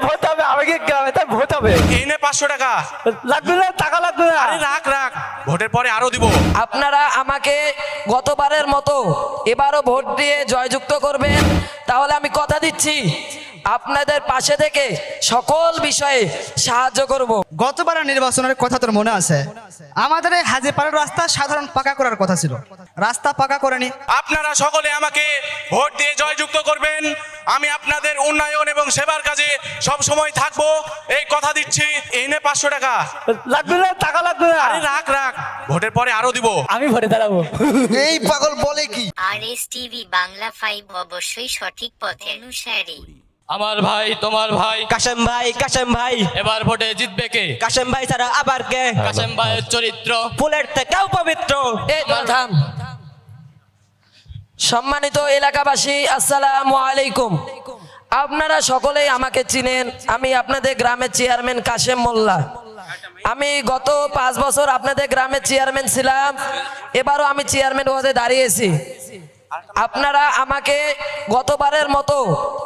Vote হবে আমাকে গ্রামে, তাই ভোট হবে। এই নে 500 টাকা। লাগবে না, টাকা লাগবে না। আরে রাখ রাখ, ভোটের পরে আরো দিব। আপনারা আমাকে গতবারের মতো এবারও ভোট দিয়ে জয়যুক্ত করবেন, তাহলে আমি কথা দিচ্ছি আপনাদের পাশে থেকে সকল বিষয়ে সাহায্য করব। গতবার নির্বাচনের কথা তোর মনে আছে? আমাদের এই হাজিপাড়ার রাস্তা সাধারণ পাকা করার কথা ছিল, রাস্তা পাকা করেনি। আপনারা সকলে আমাকে ভোট দিয়ে জয়যুক্ত করবেন, আমি আপনাদের উন্নয়ন এবং সেবার কাজে সব সময় থাকবো, এই কথা দিচ্ছি। এই নে 500 টাকা। লাগবে না, টাকা লাগবে না। আরে রাখ রাখ, ভোটের পরে আরো দিব। আমি ভোটে দাঁড়াবো। এই পাগল বলে কি? RS টিভি বাংলা 5 অবশ্যই সঠিক পথে অনুসারী। আমার ভাই তোমার ভাই কাশেম ভাই এবার ভোটে জিতবে কে? কাশেম ভাই ছাড়া আবার কে? কাশেম ভাইয়ের চরিত্র ফুলের থেকেও পবিত্র। এই থাম। সম্মানিত এলাকাবাসী, আসসালামু আলাইকুম। আপনারা সকলেই আমাকে চিনেন, আমি আপনাদের গ্রামের চেয়ারম্যান কাশেম মোল্লা। আমি গত 5 বছর আপনাদের গ্রামের চেয়ারম্যান ছিলাম, এবারও আমি চেয়ারম্যান পদে দাঁড়িয়েছি। আপনারা আমাকে গতবারের মতো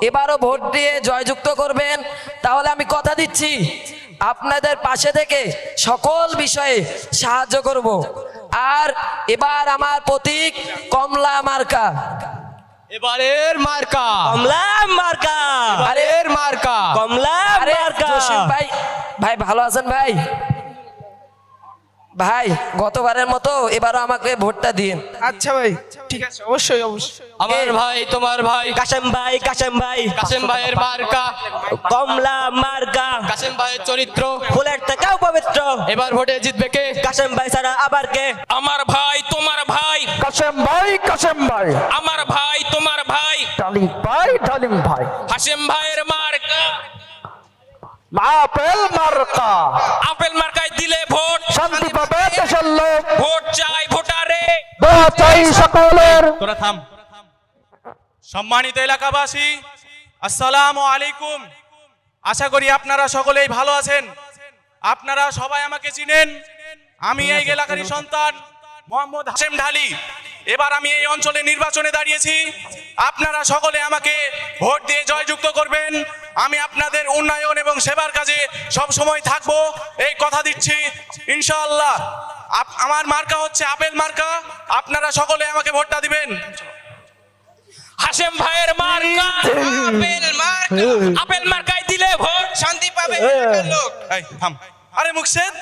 এবারও ভোট দিয়ে জয়যুক্ত করবেন, তাহলে আমি কথা দিচ্ছি আপনাদের পাশে থেকে সকল বিষয়ে সাহায্য করব। আর এবার আমার প্রতীক কমলা মার্কা। এবারের মার্কা কমলা মার্কা, এবারের মার্কা কমলা আরে মার্কা। জসিম ভাই, ভাই ভালো আছেন ভাই? ভাই গতবারের মতো এবারও আমাকে ভোটটা দিন। আচ্ছা ভাই, ঠিক আছে, অবশ্যই অবশ্যই। আমার ভাই তোমার ভাই কাশেম ভাই কাশেম ভাইয়ের মার্কা কমলা মার্কা, কাশেম ভাইয়ের চরিত্র ফুলের থেকেও পবিত্র। এবার ভোটে জিতবে কে? কাশেম ভাই ছাড়া আবার কে? আমার ভাই তোমার ভাই কাশেম ভাই, আমার ভাই তোমার ভাই ডালিম ভাই, হাশেম ভাইয়ের মার্কা আপেল মার্কা। আপেল মার্কায় দিলে ভোট শান্তি পাবে দেশের লোক, ভোট চাই ভোটারে। দোয়া চাই সকলের। তোরা থাম। সম্মানিত এলাকাবাসী, আসসালামু আলাইকুম। আশা করি আপনারা সকলেই ভালো আছেন। আপনারা সবাই আমাকে চিনেন, আমি এই এলাকারই সন্তান মোহাম্মদ হাশেম ঢালি। এবার আমি এই অঞ্চলে নির্বাচনে দাঁড়িয়েছি, আপনারা সকলে আমাকে ভোট দিয়ে জয়যুক্ত করবেন, আমি আপনাদের উন্নয়ন এবং সেবার কাজে সব সময় থাকবো, এই কথা দিচ্ছি ইনশাআল্লাহ। আমার মার্কা হচ্ছে আপেল মার্কা, আপনারা সকলে আমাকে ভোটটা দিবেন। হাশেম ভাইয়ের মার্কা আপেল মার্কায় দিলে ভোট শান্তি পাবে এলাকার লোক। এই থাম। আরে মুকসেদ,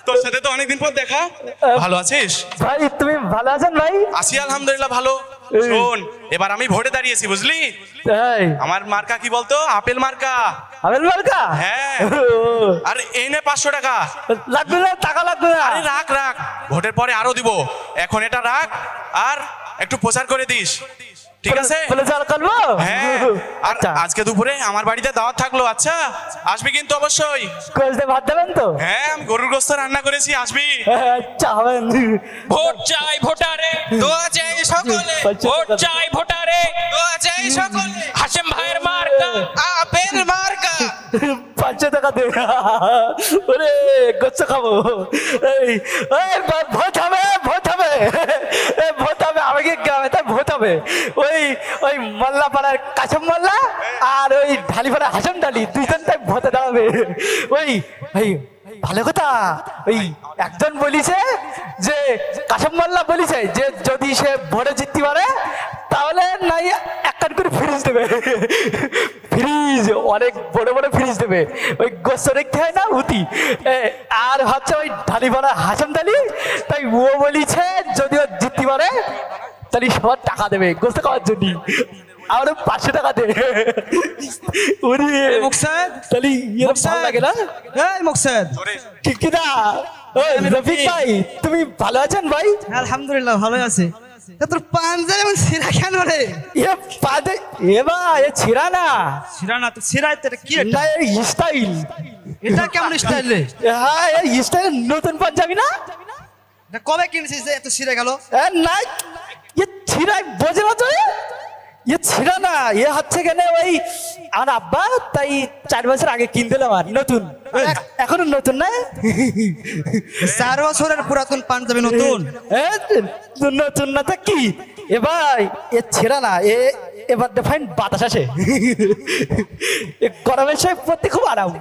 তোর সাথে তো অনেকদিন পর দেখা, ভালো আছিস? ভাই তুমি ভালো আছেন ভাই? আছি আলহামদুলিল্লাহ ভালো। শোন, এবার আমি ভোটে দাঁড়িয়েছি বুঝলি? তাই আমার মার্কা কি বলতো? আপেল মার্কা। আপেল মার্কা? হ্যাঁ। আরে এই নে 500 টাকা। লাগবে না, টাকা লাগবে না। আরে রাখ রাখ, ভোটের পরে আরো দিব, এখন এটা রাখ আর একটু প্রচার করে দিস, ঠিক আছে? প্রচার করবো? হ্যাঁ। আর আচ্ছা, আজকে দুপুরে আমার বাড়িতে দাওয়াত থাকলো, আচ্ছা আসবি কিন্তু অবশ্যই। কলসে ভাত দেবেন তো? হ্যাঁ, আমি গরুর গোস্ত রান্না করেছি, আসবি। আচ্ছা হবেন। ভোট চাই ভোটারে, দোয়া চাই সকলে। ভোট চাই ভোটারে, দোয়া চাই সকলে। হাশেম ভাইয়ের মার্কা আপেল মার্কা। 500 টাকা দে। ওরে গোস্ত খাবো। এই ভোট হবে, ভোট হবে, ভোট হবে আমাকে গ্রামে, তাই ভোট হবে। ওই মোল্লা পাড়ার কাশেম মোল্লা আর ওই ঢালি পাড়ার হাসেম ঢালি, দুইজন তাই ভোটে দাঁড়াবে। ওই ভালো কথা, ওই একজন বলিছে যে কাশেম মোল্লা বলিছে যে যদি সে ভোটে জিততে পারে তাহলে নাই একটা করে ফ্রিজ দেবে। ফ্রিজ, অনেক বড় বড় ফ্রিজ দেবে। ওই গোস্ত রেখতে হয় না উতি। আর হচ্ছে ওই ঢালি পাড়া হাসেম ঢালি, তাই ও বলিছে যদি ও জিততে পারে তাহলে সবার টাকা দেবে গোস্ত খাওয়ার জন্য। আর 500 টাকা দে। ওরে মুকসেদ, তাহলে ভালো লাগে না? এই মুকসেদ, কি না? রফিক ভাই তুমি ভালো আছেন ভাই? আলহামদুলিল্লাহ ভালো আছে। তোর পাঞ্জাবি এমন ছিঁড়া কেন রে? এ ছিড়া না, ছিঁড়া না তো ছিঁড়া, এটা কি? না এই স্টাইল। এটা কেমন স্টাইল রে? হ্যাঁ এই স্টাইল নতুন পাঞ্জাবি না? এটা কবে কিনেছিস যে এত ছিঁড়ে গেল? না ছিড়াই বোঝে না তো, ছিড়া না, হচ্ছে কেন ওই আমার আব্বা তাই 4 বছর আগে কিন দিলাম আর নতুন এখনো নতুন না 4 বছরের পুরাতন পাঞ্জাবি নতুন। এ, নতুন না তা কি এ ভাই এ ছেড়া না এবার ফাইন বাতাস আসে এ গরমের সময় পড়তে খুব আরাম।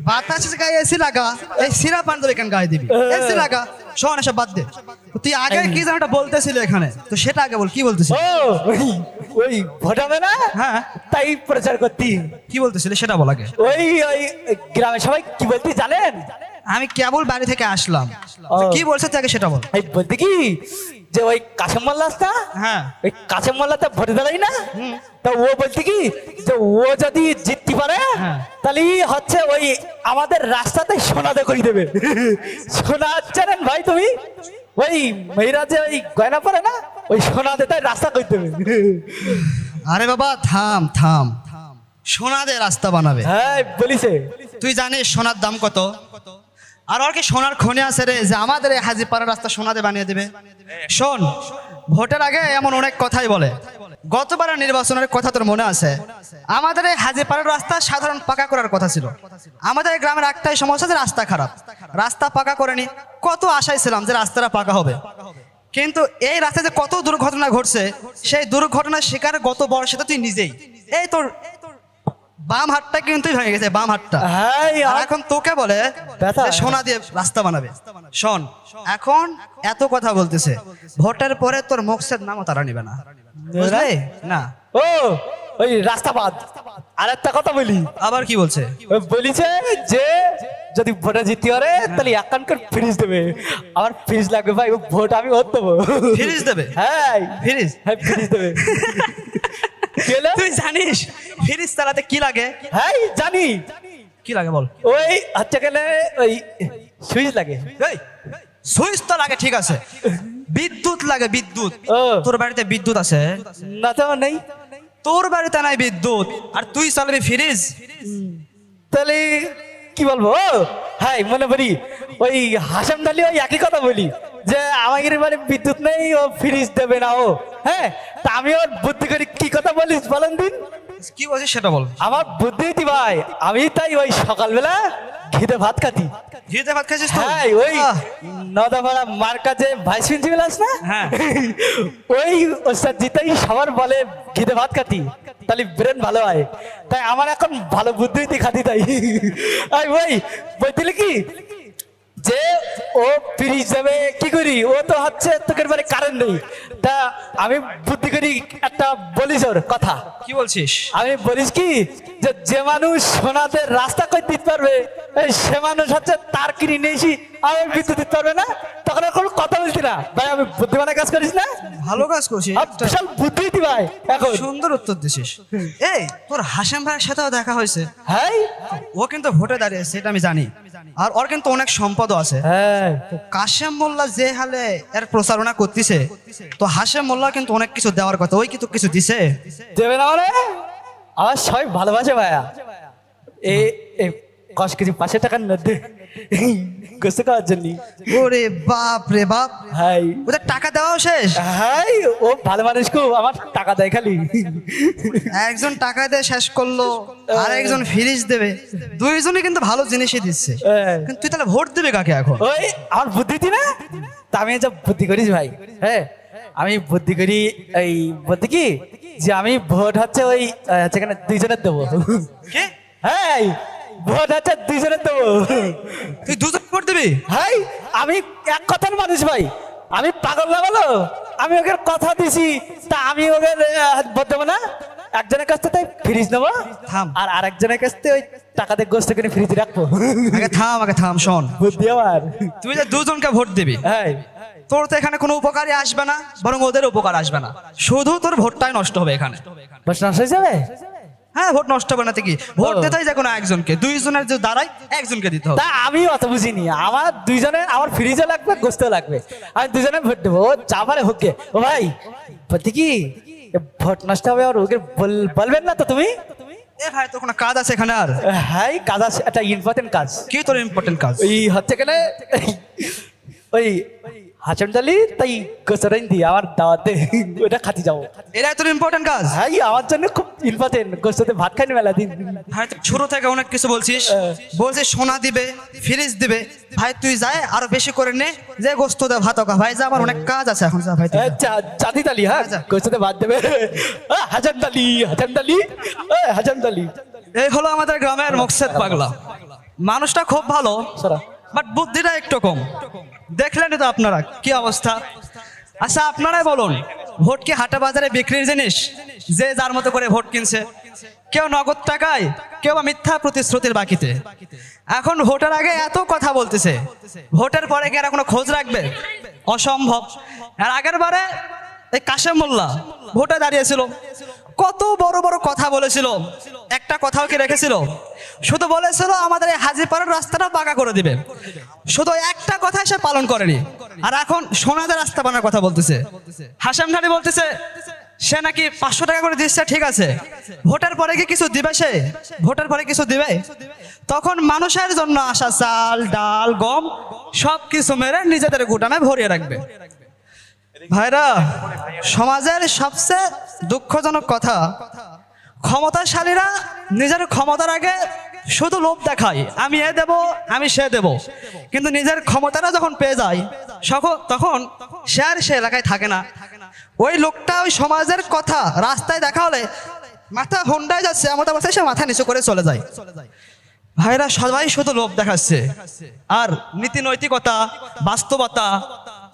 বাতাসের গায়ে এসি লাগা, এই সিরা পাঞ্জাবি কেন গায়ে দিবি? এসি লাগা। শোন এসব বাদ দে, তুই আগে কি যেন একটা বলতেছিলি এখানে, তো সেটা আগে বল, কি বলতেছিলি? ও ওই ভোটাবে না হ্যাঁ। তাই প্রচার করতি। কি বলতেছিলি সেটা বল আগে। ওই গ্রামের সবাই কি বলতি জানেন? আমি কেবল বাড়ি থেকে আসলাম, ও। কি বলছে তুই আগে সেটা বল। এই বলতে কি যে ওই কাশেম মোল্লা আছে না? হ্যাঁ। ওই কাশেম মোল্লাতে ভোটে দাঁড়াই না, তা ও বলতে কি যে ও যদি জিততে পারে হ্যাঁ। তাহলে হচ্ছে ওই আমাদের রাস্তাতে সোনাদে করে দেবে। সোনা জানেন ভাই তুমি? ওই মেয়েরা যে ওই গয়না পরে না, ওই সোনাদে তাই রাস্তা করে দেবে। আরে বাবা থাম থাম, সোনা দিয়ে রাস্তা বানাবে? হ্যাঁ বলিছে। তুই জানিস সোনার দাম কত? আর ওর কি সোনার খনি আছে রে যে আমাদের এই হাজিপাড়ার রাস্তা সোনা দিয়ে বানিয়ে দেবে? শোন, ভোটের আগে এমন অনেক কথাই বলে। গতবারের নির্বাচনের কথা তোর মনে আছে? আমাদের এই হাজিপাড়ার রাস্তা সাধারণ পাকা করার কথা ছিল। আমাদের এই গ্রামের একটাই সমস্যা যে রাস্তা খারাপ, রাস্তা পাকা করেনি। কত আশায় ছিলাম যে রাস্তাটা পাকা হবে, কিন্তু এই রাস্তায় যে কত দুর্ঘটনা ঘটছে, সেই দুর্ঘটনার শিকার গত বর্ষে তো তুই নিজেই। এই তোর বাম হাতটা কিন্তু ভেঙে গেছে, বাম হাতটা। হ্যাঁ আর এখন তোকে বলে ব্যথা। যে সোনা দিয়ে রাস্তা বানাবে। শোন, এখন এত কথা বলতেছে, ভোটের পরে তোর মুখের নামও তারা নিবে না, বুঝলি না? ও ওই রাস্তাবাদ। আর একটা কথা বলি, আবার কি বলছে? ওই বলিছে যে যদি ভোটে জিততে পারে তাহলে একানকার ফ্রিজ দেবে। আমার ফ্রিজ লাগবে ভাই, ও ভোট আমি ওর দেবো। ফ্রিজ দেবে? হ্যাঁ ফ্রিজ? হ্যাঁ ফ্রিজ দেবে। কি হলো? তুই জানিস ফ্রিজ চালাতে কি লাগে? হ্যাঁ জানি। কি লাগে বল? ওই হচ্ছে গেলে ওই সুইচ লাগে। এই সুইচ তো লাগে, ঠিক আছে, বিদ্যুৎ লাগে, বিদ্যুৎ। ও। তোর বাড়িতে বিদ্যুৎ আছে? না তো নেই। তোর বাড়িতে নাই বিদ্যুৎ, আর তুই চালাবি ফ্রিজ? তাহলে কি বলবো? ও হ্যাঁ মনে করি ওই হাসাম ডালি ওই একই কথা বলি যে আমাদের বাড়ি বিদ্যুৎ নেই, ও ফ্রিজ দেবে না ও। হ্যাঁ তা আমি ওর বুদ্ধি করি কি কথা বলিস বলেন দিন। কি বলছিস সেটা বল। আমার বুদ্ধি দি ভাই, আমি তাই ওই সকালবেলা ঘিতে ভাত খাতি। ঘিতে ভাত খাইছিস তুই? হ্যাঁ ওই নদাপাড়া মার কাছে ভাইস প্রিন্সিপাল আছে না, হ্যাঁ। ওই ওস্তাদ জিতাই সবার বলে ঘিতে ভাত খাতি, তাহলে ব্রেন ভালো হয়। তাই আমার এখন ভালো বুদ্ধি দিয়ে খাতি তাই। আর ওই বলছিলে কি যে ও ফ্রিজ যাবে কি করি, ও তো হচ্ছে তোকে বাড়ি কারেন্ট নেই। তা আমি বুদ্ধি করি একটা বলিস ওর কথা। কি বলছিস? আমি বলিস কি যে যে মানুষ সোনাতে রাস্তা করে দিতে পারবে, এই সে মানুষ হচ্ছে তার কিনে নিয়েছি আমি বিদ্যুৎ দিতে পারবে না, তখন আর কোনো কথা বলছি না ভাই। আমি বুদ্ধিমানের কাজ করিস না, ভালো কাজ করছিস, আর বিশাল বুদ্ধি দি ভাই এখন। সুন্দর উত্তর দিছিস। এই তোর হাসেম ভাইয়ের সাথেও দেখা হয়েছে? হ্যাঁ ও কিন্তু ভোটে দাঁড়িয়েছে, এটা আমি জানি। আর ওর কিন্তু অনেক সম্পদও আছে। হ্যাঁ তো কাশেম মোল্লা যে হালে এর প্রচারণা করতেছে, তো হাসেম মোল্লা কিন্তু অনেক কিছু দেওয়ার কথা, ওই কিন্তু কিছু দিছে? দেবে না মানে আমার সবাই ভালোবাসে ভাইয়া। এ কষ্ট কিছু 500 টাকার মধ্যে গোসে খাওয়ার জন্য। ওরে বাপ রে বাপ, হাই ওদের টাকা দেওয়াও শেষ? হাই ও ভালো মানুষ খুব, আমার টাকা দেয় খালি। একজন টাকা দিয়ে শেষ করলো, আর একজন ফ্রিজ দেবে, দুইজনই কিন্তু ভালো জিনিসই দিচ্ছে। কিন্তু তুই তাহলে ভোট দিবি কাকে এখন? ওই আমার বুদ্ধি দি না, তা আমি যা বুদ্ধি করিস ভাই। হ্যাঁ আমি বুদ্ধি করি, এই বুদ্ধি কি যে আমি ভোট হচ্ছে ওই সেখানে 2 জনের দেবো। কে? হ্যাঁ ভোট হচ্ছে 2 জনের দেবো। তুই দুজন ভোট দিবি? হাই আমি এক কথার মানুষ ভাই, আমি পাগল না বলো। আমি ওকে কথা দিছি, তা আমি ওকে ভোট দেবো না। একজনের কাছ থেকে ফ্রিজ নেবো, থাম। আর আরেকজনের কাছ থেকে ওই টাকাতে গোস্ত কিনে ফ্রিজ রাখবো। আগে থাম শোন, বুদ্ধি আমার। তুই যে দুজনকে ভোট দিবি, হ্যাঁ তোর তো এখানে কোনো উপকারই আসবে না, বরং ওদের উপকার আসবে না, শুধু তোর ভোটটাই নষ্ট হবে এখানে। বস নষ্ট হয়ে যাবে। হ্যাঁ ভোট নষ্ট হবে না তো কি, ভোট ও। দিতে হয় যে কোনো একজনকে, দুইজনের যে দাঁড়ায় একজনকে দিতে হবে। তা আমি অত বুঝিনি, আমার 2 জনের, আমার ফ্রিজও লাগবে গোস্ত লাগবে, আমি 2 জনের ভোট দেবো। ও যা পারে হোকে। ও ভাই বলতে কি এ ভোট নষ্ট হবে আর ওকে বলবেন না তো তুমি? এ ভাই তোর কোনো কাজ আছে এখানে আর? হ্যাঁ কাজ আছে, একটা ইম্পর্টেন্ট কাজ। কি তোর ইম্পর্টেন্ট কাজ? ওই হচ্ছে গেলে ওই হাসেম ডালি তাই গোসরাইন দি আমার দাওয়াতে ওটা খাতি যাবো। এটাই তোর ইম্পর্টেন্ট কাজ। হ্যাঁ আমার জন্য খুব ইম্পর্টেন্ট, গোসতে ভাত খাইনি মেলা দিন। ভাই তুই শুরু থেকে অনেক কিছু বলছিস, বলছিস সোনা দিবে, ফ্রিজ দিবে। ভাই তুই যায় আরো বেশি করে নে, যে গোস্ত দে ভাত খা। ভাই যা, আমার অনেক কাজ আছে এখন, যা ভাই তুই যা। জাতি তালি, হ্যাঁ গোসতে ভাত দেবে। হাসান ডালি, হাসান ডালি, হাসান ডালি। এই হলো আমাদের গ্রামের মকসেদ পাগলা। মানুষটা খুব ভালো, সরা। বাট বুদ্ধিটা একটু কম। দেখলেন তো আপনারা কি অবস্থা। আচ্ছা আপনারাই বলুন, ভোট কি হাটে বাজারে বিক্রির জিনিস? যে যার মতো করে ভোট কিনছে, কেউ নগদ টাকায়, কেউ বা মিথ্যা প্রতিশ্রুতির বাকিতে। এখন ভোটের আগে এত কথা বলতেছে, ভোটের পরে কি আর কোনো খোঁজ রাখবে? অসম্ভব। আর আগের বারে এই কাশেম মোল্লা ভোটে দাঁড়িয়েছিল, কত বড় বড় কথা বলেছিল, একটা কথাও কি রেখেছিল? শুধু বলেছিল আমাদের এই হাজিপাড়ার রাস্তাটা পাকা করে দিবে, শুধু একটা কথা সে পালন করেনি। আর এখন সোনাদের রাস্তা বানার কথা বলতেছে। হাশেম খালি বলতেছে সে নাকি 500 টাকা করে দিচ্ছে, ঠিক আছে, ভোটের পরে কি কিছু দিবে? সে ভোটের পরে কিছু দিবে? তখন মানুষের জন্য আসা চাল ডাল গম সব কিছু মেরে নিজেদের গুটামে ভরিয়ে রাখবে। ভাইরা, সমাজের সবচেয়ে দুঃখজনক কথা, ক্ষমতাশালীরা নিজের ক্ষমতার আগে শুধু লোভ দেখায়, আমি এ দেব, আমি সে দেব, কিন্তু নিজের ক্ষমতাটা যখন পেয়ে যায় তখন সে আর সে এলাকায় থাকে না। ওই লোকটা ওই সমাজের কথা রাস্তায় দেখা হলে মাথা হোন্ডায় যাচ্ছে এমন অবস্থায় সে মাথা নিচু করে চলে যায়। ভাইরা, সবাই শুধু লোভ দেখাচ্ছে, আর নীতি নৈতিকতা, বাস্তবতা,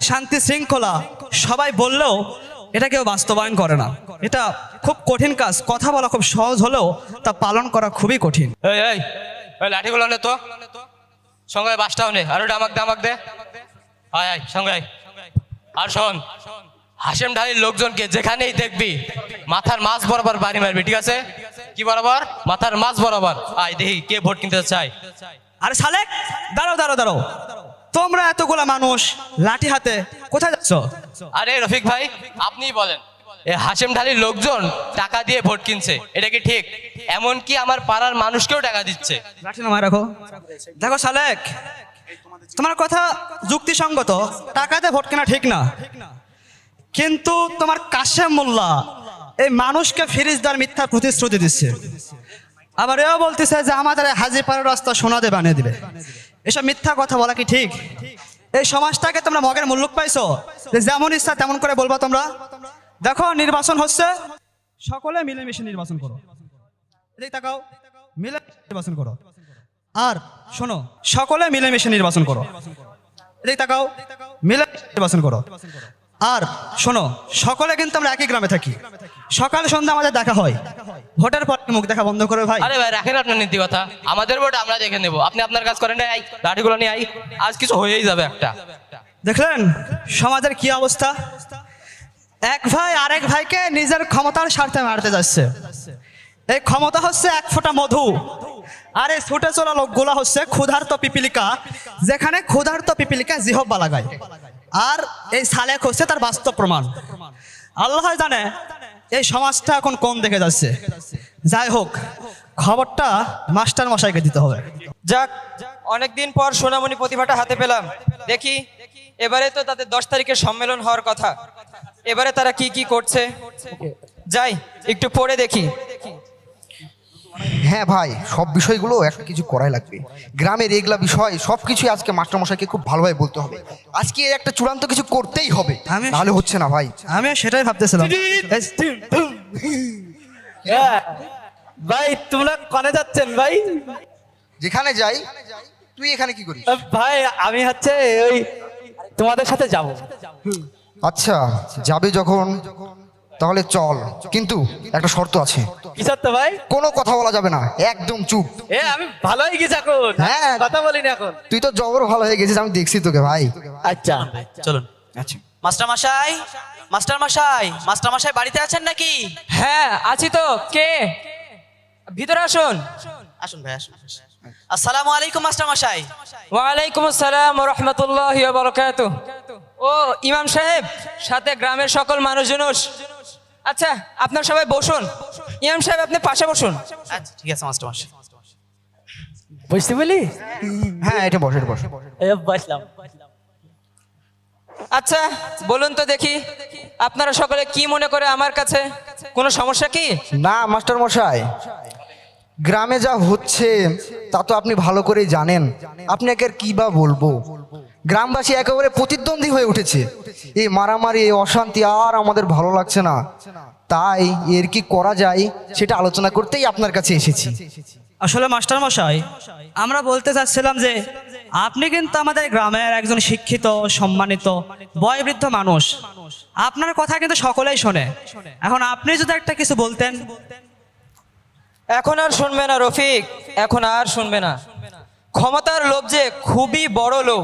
শান্তি শৃঙ্খলা সবাই বললেও এটা কেউ বাস্তবায়ন করে না। এটা খুব কঠিন কাজ। কথা বলা খুব সহজ হলেও তা পালন করা খুবই কঠিন। এই এই ওই লাঠিগুলো নে তো, সঙ্গে বাসটাও নে, আর ওটা আমাক দে। আয় আয় সঙ্গে আয়। আর শোন, হাশেম ঢালির লোকজনকে যেখানেই দেখবি মাথার মাছ বরাবর বাড়ি মারবি, ঠিক আছে? কি বরাবর? মাথার মাছ বরাবর। আয় দেখি কে ভোট কিনতে চায়। আরে সালেক, দাঁড়াও দাঁড়াও দাঁড়াও, তোমরা এতগুলা মানুষ লাঠি হাতে কোথায় যাচ্ছ? আরে রফিক ভাই, আপনিই বলেন, এই হাশেম ঢালির লোকজন টাকা দিয়ে ভোট কিনছে, এটা কি ঠিক? এমনকি আমার পাড়ার মানুষকেও টাকা দিচ্ছে। লাঠি নামায় রাখো। দেখো সালেক, তোমার কথা যুক্তিসঙ্গত, টাকাতে ভোট কেনা ঠিক না, কিন্তু তোমার কাশেম মোল্লা এই মানুষকে ফিরিজ দেওয়ার মিথ্যা প্রতিশ্রুতি দিচ্ছে। আবার এও বলতেছে যে আমাদের হাজিপাড়ার রাস্তা সোনাতে বানিয়ে দিবে। এসব মিথ্যা কথা বলা কি ঠিক? এই সমাজটাকে তোমরা মগের মুল্লুক পাইছো যে যেমন ইচ্ছা তেমন করে বলবা তোমরা? দেখো, নির্বাচন হচ্ছে, সকলে মিলেমিশে নির্বাচন করো। এদিকে তাকাও, মিলে নির্বাচন করো। আর শোনো, সকলে মিলেমিশে নির্বাচন করো। এদিকে তাকাও, মিলে নির্বাচন করো। আর শোনো, সকলে কিন্তু আমরা একই গ্রামে থাকি, সকাল সন্ধ্যা আমাদের দেখা হয়। ভোটের পর মুখ দেখা বন্ধ করে ভাই। আরে ভাই রাখেন আপনার নীতি কথা, আমাদের ভোট আমরা দেখে নেবো, আপনি আপনার কাজ করেন। আই লাঠিগুলো নিয়ে আই, আজ কিছু হয়েই যাবে একটা। দেখলেন সমাজের কি অবস্থা? এক ভাই আরেক ভাইকে নিজের ক্ষমতার স্বার্থে মারতে যাচ্ছে। এই ক্ষমতা হচ্ছে এক ফোঁটা মধু, আর এই ছুটে চলা লোকগুলা হচ্ছে ক্ষুধার্ত পিপিলিকা, যেখানে ক্ষুধার্ত পিপিলিকা জিহব্বা লাগায়। আর এই সালেক হচ্ছে তার বাস্তব প্রমাণ। আল্লাহ জানে এই সমাজটা এখন কোন দিকে যাচ্ছে। যাই হোক, খবরটা মাস্টার মশাইকে দিতে হবে। যাক, অনেকদিন পর সোনামণি প্রতিভাটা হাতে পেলাম। দেখি এবারে তো তাদের 10 তারিখে সম্মেলন হওয়ার কথা, এবারে তারা কি কি করছে যাই একটু পড়ে দেখি। হ্যাঁ ভাই, সব বিষয়গুলো একটা কিছু করাই লাগবে। গ্রামের এগুলা বিষয় সব কিছুই আজকে মাস্টারমশাইকে খুব ভালোভাবে বলতে হবে। আজকে একটা চূড়ান্ত কিছু করতেই হবে, নাহলে হচ্ছে না ভাই। আমি সেটাই ভাবতেছিলাম। ভাই তোমরা কনে যাচ্ছেন ভাই? যেখানে যাই, তুই এখানে কি করিস? ভাই আমি হচ্ছে ওই তোমাদের সাথে যাব। আচ্ছা যাবে যখন, তাহলে চল, কিন্তু একটা শর্ত আছে। কি সত্য ভাই? কোনো কথা বলা যাবে না, একদম চুপ। আমি ভালো হয়ে গেছি এখন, হ্যাঁ কথা বলিনি এখন। তুই তো জবর ভালো হয়ে গেছিস, আমি দেখছি তোকে ভাই। আচ্ছা চলুন। আচ্ছা মাস্টার মশাই, মাস্টার মশাই, মাস্টার মশাই বাড়িতে আছেন নাকি? হ্যাঁ আছি তো, কে? ভিতরে আসুন। আসুন ভাই আসুন। আসসালামু আলাইকুম মাস্টার মশাই। ওয়ালাইকুম আসসালাম ওয়া রাহমাতুল্লাহি ওয়া বারাকাতুহু। ও ইমাম সাহেব, সাথে গ্রামের সকল মানুষজন। আচ্ছা আপনার সবাই বসুন। ইমাম সাহেব আপনি পাশে বসুন। আচ্ছা ঠিক আছে মাস্টার মশাই। বুঝতে বলি? হ্যাঁ এটা বসে বসে। বসলাম। আচ্ছা বলুন তো দেখি, আপনারা সকলে কি মনে করে আমার কাছে? কোনো সমস্যা কি? না মাস্টার মশাই, গ্রামে যা হচ্ছে তা তো আপনি ভালো করেই জানেন। আপনাকে আর কি বা বলবো, গ্রামবাসী একেবারে প্রতিদ্বন্দ্বী হয়ে উঠেছে। এই মারামারি, এই অশান্তি আর আমাদের ভালো লাগছে না। তাই এর কি করা যায় সেটা আলোচনা করতেই আপনার কাছে এসেছি। আসলে মাস্টার মশাই, আমরা বলতে চাচ্ছিলাম যে আপনি কিন্তু আমাদের গ্রামের একজন শিক্ষিত, সম্মানিত, বয়োবৃদ্ধ মানুষ। আপনার কথা কিন্তু সকলেই শোনে। এখন আপনি যদি একটা কিছু বলতেন। এখন আর শুনবে না রফিক, এখন আর শুনবে না। ক্ষমতার লোভ যে খুবই বড় লোভ।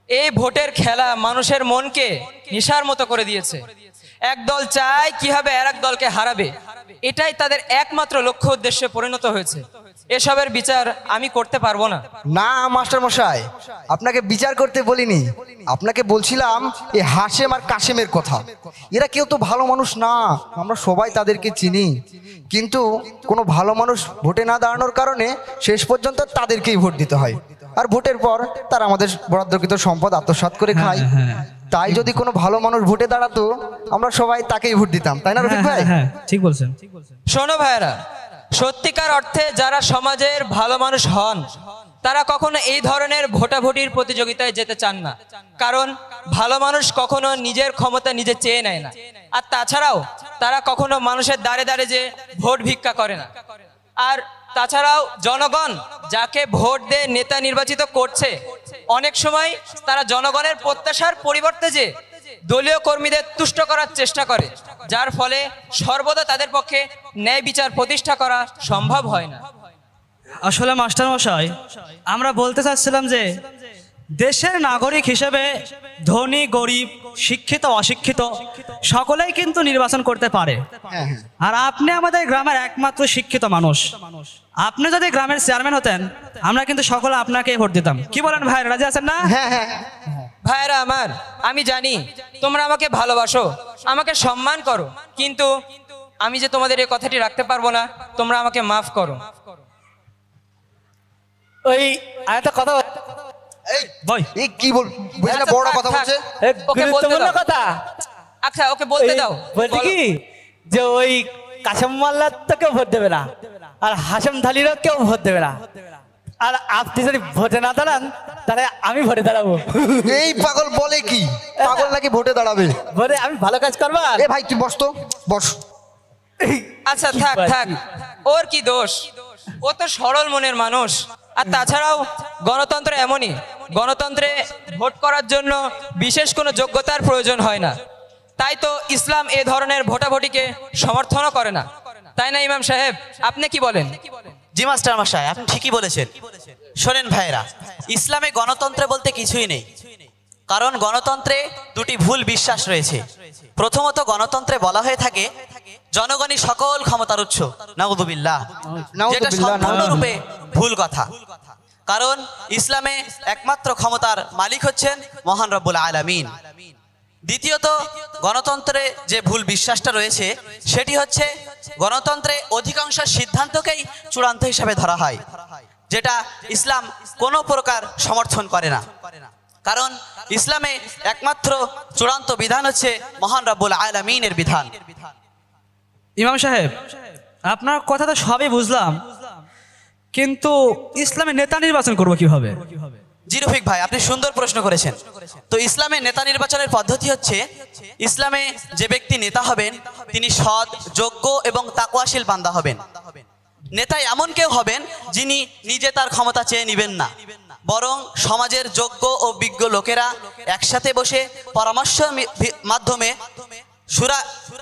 এই ভোটের খেলা মানুষের মনকে নেশার মতো করে দিয়েছে। এক দল চায় কিভাবে আর এক দলকে হারাবে, এটাই তাদের একমাত্র লক্ষ্য উদ্দেশ্যে পরিণত হয়েছে। এসবের বিচার আমি করতে পারবো না। না মাস্টার মশাই, আপনাকে বিচার করতে বলিনি, আপনাকে বলছিলাম এই হাশেম আর কাশেমের কথা। এরা কেউ তো ভালো মানুষ না, আমরা সবাই তাদেরকে চিনি। কিন্তু কোনো ভালো মানুষ ভোটে না দাঁড়ানোর কারণে শেষ পর্যন্ত তাদেরকেই ভোট দিতে হয়। আর ভোটের পর তারা আমাদের বরাদ্দকৃত সম্পদ আত্মসাৎ করে খায়। তাই যদি কোনো ভালো মানুষ ভোটে দাঁড়াতো, আমরা সবাই তাকেই ভোট দিতাম, তাই না রফিক ভাই? ঠিক বলছেন। শোনো ভাইরা, সত্যিকার অর্থে যারা সমাজের ভালো মানুষ হন, তারা কখনো এই ধরনের ভোটাভুটির প্রতিযোগিতায় যেতে চান না। কারণ ভালো মানুষ কখনো নিজের ক্ষমতা নিজে চেয়ে নেয় না। আর তাছাড়াও তারা কখনো মানুষের দ্বারে দ্বারে যে ভোট ভিক্ষা করে না। আর তাছাড়াও জনগণ যাকে ভোট দিয়ে নেতা নির্বাচিত করছে, অনেক সময় তারা জনগণের প্রত্যাশার পরিবর্তে যে দলীয় কর্মীদের তুষ্ট করার চেষ্টা করে, যার ফলে সর্বদা তাদের পক্ষে ন্যায় বিচার প্রতিষ্ঠা করা সম্ভব হয় না। আসলে মাস্টার মশাই, আমরা বলতে চাচ্ছিলাম যে দেশের নাগরিক হিসেবে ধনী, গরিব, শিক্ষিত, অশিক্ষিত সকলেই কিন্তু নির্বাচন করতে পারে। আর আপনি আমাদের গ্রামের একমাত্র শিক্ষিত মানুষ। আপনি যদি গ্রামের চেয়ারম্যান হতেন, আমরা কিন্তু সকলে আপনাকে ভোট দিতাম। কি বলেন ভাই, রাজি আছেন না? ভাইরা আমার, আমি জানি তোমরা আমাকে ভালোবাসো, আমাকে সম্মান করো, কিন্তু আমি যে তোমাদের এই কথাটি রাখতে পারবো না, তোমরা আমাকে মাফ করো। ওই আরেকটা কথা, এই কি বল, বুঝলে বড় কথা বলছে। ওকে বলতে গুরুত্বপূর্ণ দাও। কথা। আচ্ছা ওকে বলতে দাও। বলছি কি যে ওই কাশেম মোল্লার তো কেউ ভোট দেবে না, আর হাশেম ধালিরও কেউ ভোট দেবে না। আর আপনি যদি ভোটে না দাঁড়ান, তাহলে আমি ভোটে দাঁড়াবো। এই পাগল বলে কি, পাগল নাকি ভোটে দাঁড়াবে? ভোটে আমি ভালো কাজ করবো। এ ভাই তুই বস তো, বস। আচ্ছা থাক থাক, ওর কি দোষ? ও তো সরল মনের মানুষ। আর তাছাড়াও গণতন্ত্র এমনই, গণতন্ত্রে ভোট করার জন্য বিশেষ কোনো যোগ্যতার প্রয়োজন হয় না। তাই তো ইসলাম এ ধরনের ভোটাভুটিকে সমর্থনও করে না, তাই না ইমাম সাহেব? আপনি কি বলেন? জি মাস্টার মশাই, আপনি ঠিকই বলেছেন। শোনেন ভাইরা, ইসলামে গণতন্ত্র বলতে কিছুই নেই। কারণ গণতন্ত্রে দুটি ভুল বিশ্বাস রয়েছে। প্রথমত গণতন্ত্রে বলা হয়ে থাকে জনগণই সকল ক্ষমতার উৎস। নাউযুবিল্লাহ, যেটা সম্পূর্ণরূপে ভুল কথা। কারণ ইসলামে একমাত্র ক্ষমতার মালিক হচ্ছেন মহান রব্বুল আলামিন। দ্বিতীয়ত গণতন্ত্রে যে ভুল বিশ্বাসটা রয়েছে সেটি হচ্ছে গণতন্ত্রে অধিকাংশ সিদ্ধান্তকেই চূড়ান্ত হিসাবে ধরা হয়, যেটা ইসলাম কোনো প্রকার সমর্থন করে না। কারণ ইসলামে একমাত্র চূড়ান্ত বিধান হচ্ছে মহান রব্বুল আলামিনের বিধান। ইমাম সাহেব, আপনার কথা তো সবই বুঝলাম, কিন্তু ইসলামে নেতা নির্বাচন করবো কিভাবে? জি রফিক ভাই, আপনি সুন্দর প্রশ্ন করেছেন। তো ইসলামে নেতা নির্বাচনের পদ্ধতি হচ্ছে, ইসলামে যে ব্যক্তি নেতা হবেন তিনি সৎ, যোগ্য এবং তাকওয়াশীল বান্দা হবেন। নেতা এমন কেউ হবেন যিনি নিজে তার ক্ষমতা চেয়ে নেবেন না, বরং সমাজের যোগ্য ও বিজ্ঞ লোকেরা একসাথে বসে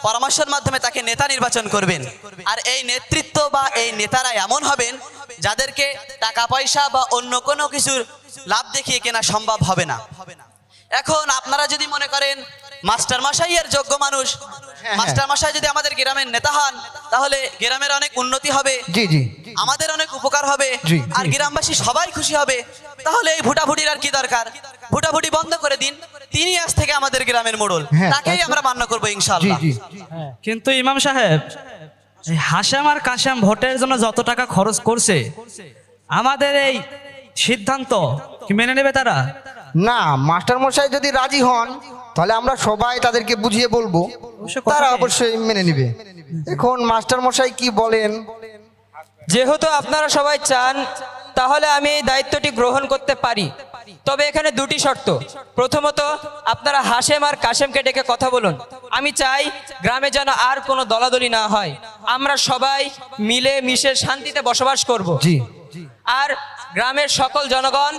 পরামর্শের মাধ্যমে তাকে নেতা নির্বাচন করবেন। আর এই নেতৃত্ব বা এই নেতারা এমন হবেন যাদেরকে টাকা পয়সা বা অন্য কোনো কিছুর লাভ দেখিয়ে কেনা সম্ভব হবে না। এখন আপনারা যদি মনে করেন মাস্টার মশাই এর যোগ্য মানুষ, মাস্টার মশাই যদি আমাদের গ্রামের নেতা হন, তাহলে গ্রামের অনেক উন্নতি হবে, আমাদের অনেক উপকার হবে, আর গ্রামবাসী সবাই খুশি হবে। তাহলে এই ভোটাভুটির আর কি দরকার? ভোটাভুটি বন্ধ করে দিন, তিনি আজ থেকে আমাদের গ্রামের মোড়ল, তাকেই আমরা মান্য করবো ইনশাআল্লাহ। কিন্তু ইমাম সাহেব, এই হাশেম আর কাশেম ভোটের জন্য যত টাকা খরচ করছে, আমাদের এই সিদ্ধান্ত কি মেনে নেবে তারা? না, মাস্টার মশাই যদি রাজি হন তাহলে আমরা সবাই তাদেরকে বুঝিয়ে বলবো, তারা অবশ্যই মেনে নিবে। এখন মাস্টার মশাই কি বলেন? যেহেতু আপনারা সবাই চান, তাহলে আমি এই দায়িত্বটি গ্রহণ করতে পারি। তবে এখানে দুটি শর্ত। প্রথমত, আপনারা হাশেম আর কাশেমকে ডেকে কথা বলুন। আমি চাই গ্রামে যেন আর কোনো দলাদলি না হয়, আমরা সবাই মিলে মিশে শান্তিতে বসবাস করব। জি। আর গ্রামের সকল জনগণ,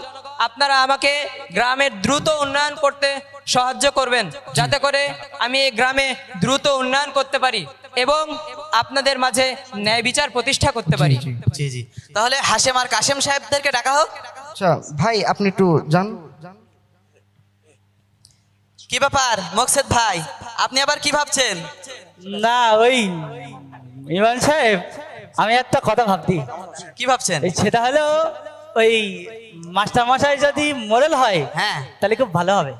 আপনারা আমাকে গ্রামের দ্রুত উন্নয়ন করতে সাহায্য করবেন, যাতে করে আমি এই গ্রামে দ্রুত উন্নয়ন করতে পারি এবং আপনাদের মাঝে ন্যায় বিচার প্রতিষ্ঠা করতে পারি। জি জি, তাহলে হাশেম আর কাশেম সাহেবদেরকে ডাকা হোক। আচ্ছা ভাই, আপনি একটু যান। কি ব্যাপার মকসেদ ভাই, আপনি আবার কি ভাবছেন? না ওই ইমাম সাহেব, আমি একটা কথা ভাবছি। কি ভাবছেন? সেটা হলো ওই মাস্টার মশাই যদি মোরেল হয়, হ্যাঁ তাহলে খুব ভালো হবে।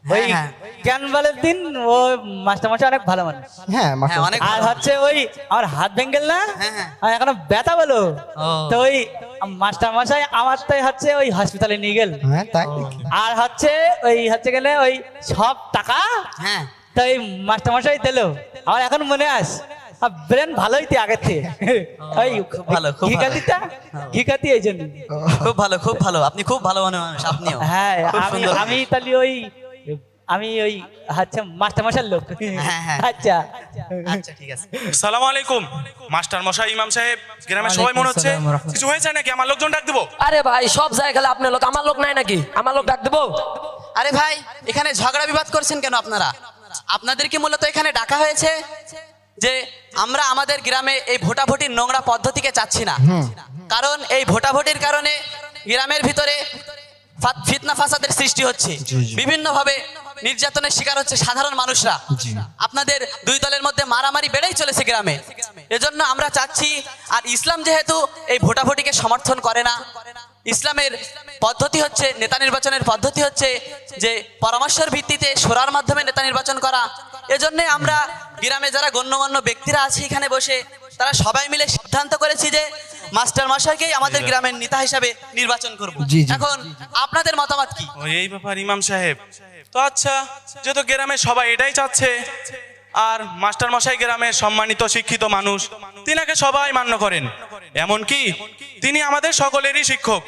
ওই হ্যাঁ। ক্যানভালের দিন ও মাস্টার মশাই অনেক ভালো মানুষ। হ্যাঁ হ্যাঁ, অনেক আর হচ্ছে ওই আমার হাত ভেঙ্গেল না, হ্যাঁ, হ্যাঁ। আর এখনো ব্যথা বলো, ও। তো ওই মাস্টার মশাই আমার তাই হচ্ছে ওই হসপিটালে নিয়ে গেল। হ্যাঁ তাই। আর হচ্ছে ওই হচ্ছে গেলে ওই সব টাকা হ্যাঁ তাই মাস্টার মশাই দিল। আমার এখন মনে আস ব্রেন ভালোই তে আগের থেকে। ওই খুব ভালো, খুব ভালো। ঘিকাতি এই জন্য। খুব ভালো, খুব ভালো, আপনি খুব ভালো মানুষ, আপনিও। হ্যাঁ, খুব আমি সুন্দর। আমি তাহলে আমি ওই হচ্ছে মাস্টার মশাইয়ের লোক। হ্যাঁ, হ্যাঁ। আচ্ছা আচ্ছা ঠিক আছে। আসসালামু আলাইকুম মাস্টার মশাই, ইমাম সাহেব, গ্রামের সবাই মনে হচ্ছে কিছু হয়েছে নাকি? আমার লোকজন ডাক দেবো? আরে ভাই, সব জায়গায় গেলে আপনার লোক, আমার লোক নাই নাকি? আমার লোক ডাক দেবো? আরে ভাই, এখানে ঝগড়া বিবাদ করছেন কেন আপনারা? আপনাদেরকে মূলত এখানে ডাকা হয়েছে যে আমরা আমাদের গ্রামে এই ভোটাভুটির নোংরা পদ্ধতিকে চাচ্ছি না। কারণ এই ভোটাভুটির কারণে গ্রামের ভিতরে ফিতনা ফাসাদের সৃষ্টি হচ্ছে, বিভিন্নভাবে নির্যাতনের শিকার হচ্ছে সাধারণ মানুষরা। আপনাদের দুই দলের মধ্যে মারামারি বেড়েই চলেছে গ্রামে। এজন্য আমরা চাচ্ছি, আর ইসলাম যেহেতু এই ভোটাভুটিকে সমর্থন করে না, ইসলামের পদ্ধতি হচ্ছে, নেতা নির্বাচনের পদ্ধতি হচ্ছে যে পরামর্শের ভিত্তিতে শোরার মাধ্যমে নেতা নির্বাচন করা। এজন্য আমরা গ্রামে যারা গণ্যমান্য ব্যক্তিরা আছে এখানে বসে, তারা সবাই মিলে সিদ্ধান্ত করেছি যে মাস্টার মশাইকেই আমাদের গ্রামের নেতা হিসাবে নির্বাচন করব। জি, জি। এখন আপনাদের মতামত কি? ও এই ব্যাপার ইমাম সাহেব। তো আচ্ছা, যেহেতু গ্রামে সবাই এটাই চাচ্ছে, আর মাস্টার মশাই গ্রামের সম্মানিত শিক্ষিত মানুষ, তিনাকে সবাই মান্য করেন, এমনকি তিনি আমাদের সকলেরই শিক্ষক।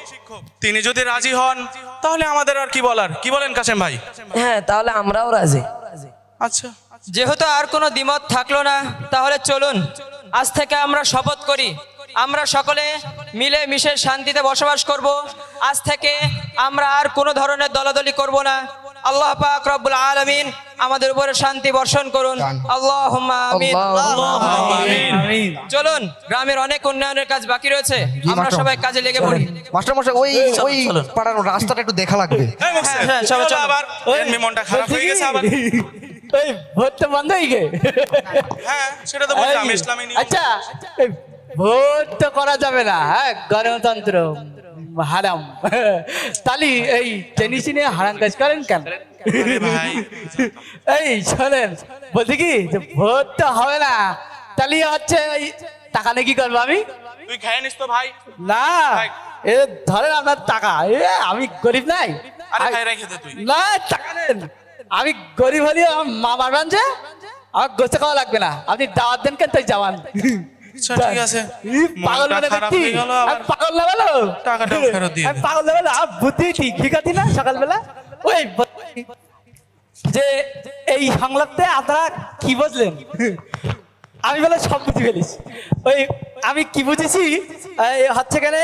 তিনি যদি রাজি হন তাহলে আমাদের আর কি বলার? কি বলেন কাশেম ভাই? হ্যাঁ, তাহলে আমরাও রাজি। আচ্ছা, যেহেতু আর কোনো দ্বিমত থাকলো না, তাহলে চলুন আজ থেকে আমরা শপথ করি, আমরা সকলে মিলে মিশে শান্তিতে বসবাস করব। আজ থেকে আমরা আর কোনো ধরনের দলাদলি করব না। আল্লাহ পাক রব্বুল আলামিন আমাদের উপরে শান্তি বর্ষণ করুন। আল্লাহুম্মা আমিন। আমিন। চলুন, গ্রামের অনেক উন্নয়নের কাজ বাকি রয়েছে, আমরা সবাই কাজে লেগে পড়ি। মাস্টার মশাই, ওই ওই চলুন। পাড়ার রাস্তাটা একটু দেখা লাগবে। এই মুকসেদ, হ্যাঁ, চলো, চলো চলো। আবার। এমনি মনটা খারাপ হয়ে গেছে আবার। ওই ভোট তো বন্ধ হয়ে গে। হ্যাঁ, সেটা তো বললাম, ইসলামী নিয়ম। আচ্ছা, এই ভোট তো করা যাবে না, হ্যাঁ, গণতন্ত্র হারাম। তালি এই টেনিসি নিয়ে হারাম কাজ করেন কেন? আরে ভাই, এই শোনেন, বলছি কি যে ভোট তো হবে না, তাহলে হচ্ছে এই টাকা নিয়ে কি করবো আমি? তুই খেয়ে নিস তো ভাই। না, এ ধরেন আপনার টাকা, আমি গরিব নাই। আরে ভাই, রেখে দে তুই। না, টাকা নেন, আমি গরিব হলেও আমার মা মারবেন যে আমার গোছে খাওয়া লাগবে না, আপনি দাওয়াত দেন কেন? তাই যাওয়ান। আচ্ছা, ঠিক আছে। পাগল মনটা মানে খারাপ দেখছি, হয়ে গেল আবার। আমি পাগল না বলো, টাকাটাও ফেরত দিয়ে দে। আমি পাগল না বলো, আর বুদ্ধি ঠিক ঠিকাতি না সকালবেলা। ওই যে এই সংলাপে আপনারা কি বুঝলেন? আমি বলে সব বুঝে ফেলিস। ওই আমি কি বুঝেছি, হচ্ছে গেলে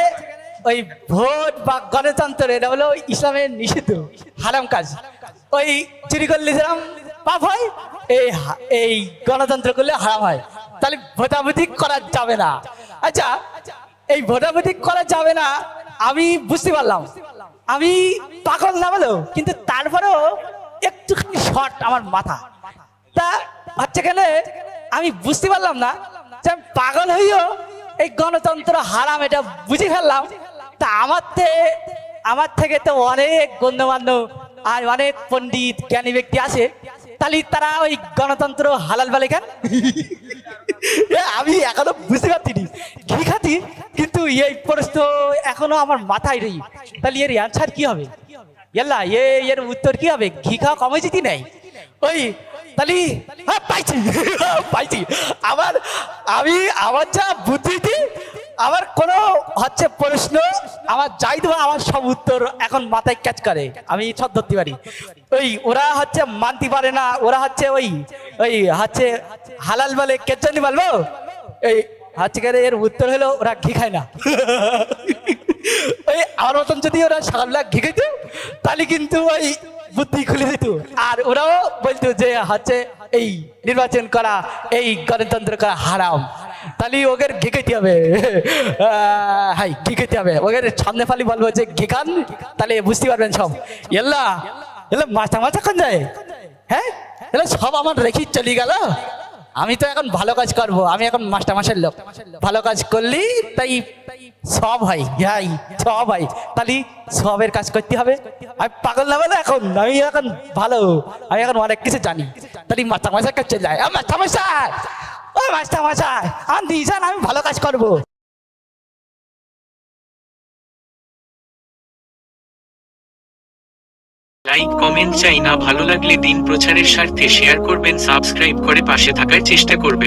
ওই ভোট বা গণতন্ত্র, এটা হলো ইসলামের নিষিদ্ধ হারাম কাজ। ওই চুরি করলে যেরকম পাপ হয়, এই গণতন্ত্র করলে হারাম হয়। তাহলে ভোটাভুটি করা যাবে না। আচ্ছা, এই ভোটাভুটি করা যাবে না আমি বুঝতে পারলাম, আমি পাগল না বলো, কিন্তু তারপরেও একটুখানি শর্ট আমার মাথা। তা হচ্ছে গেলে আমি বুঝতে পারলাম না যে আমি পাগল হইও এই গণতন্ত্র হারাম এটা বুঝে ফেললাম। তা আমার থেকে তো অনেক গণ্যমান্য আর অনেক পণ্ডিত জ্ঞানী ব্যক্তি আছে, তাহলে তারা ওই গণতন্ত্র হালাল বলে কেন? আমি এখনো বুঝতে পারছি ঘি খাতি, কিন্তু এই প্রশ্ন এখনো আমার মাথায় রই। তাহলে এর অ্যান্সার কি হবে? ইয়াল্লা এর উত্তর কি হবে? ঘি খাওয়া কমে যেতি নাই ওই তালি হ্যাঁ পাইছি পাইছি। আমার যা বুদ্ধিটি, আমার কোনো হচ্ছে প্রশ্ন আমার যাই দেবো, আমার সব উত্তর এখন মাথায় ক্যাচ করে, আমি সব ধরতে পারি। ওই ওরা হচ্ছে মানতে পারে না, ওরা হচ্ছে ওই ওই হচ্ছে হালাল বলে কে জানি বলবো, এই হচ্ছে এর উত্তর হলো ওরা ঘি খায় না। ওই আমার মতন যদি ওরা সকালবেলা ঘি খাইত তাহলে কিন্তু ওই বুদ্ধি খুলে দিত, আর ওরাও বলতো যে হচ্ছে এই নির্বাচন করা, এই গণতন্ত্র করা হারাম, তাহলে ওদের ঘি খেতে হবে। হাই ঘি খেতে হবে, ওদের সামনে ফালি বলবো যে ঘি খান, তাহলে বুঝতে পারবেন সব। এল্লা এলা মাথা মাথা কোন যায়, হ্যাঁ এলা সব আমার রেখে চলে গেল। আমি তো এখন ভালো কাজ করব, আমি এখন মাস্টার মাসের লোক, ভালো কাজ করলি তাই সব হয়, ভাই সব হয়, তাহলে সবের কাজ করতে হবে। আমি পাগল না বলে এখন আমি এখন ভালো, আমি এখন অনেক কিছু জানি, তাহলে মাস্টার মাসের কাজ চলে যায়। মাস্টার মশাই, ও মাস্টার মশাই আমি দিয়ে যান, আমি ভালো কাজ করবো। লাইক কমেন্ট চাই না, ভালো লাগলে দিন প্রচারের স্বার্থে শেয়ার করবেন, সাবস্ক্রাইব করে পাশে থাকার চেষ্টা করবেন।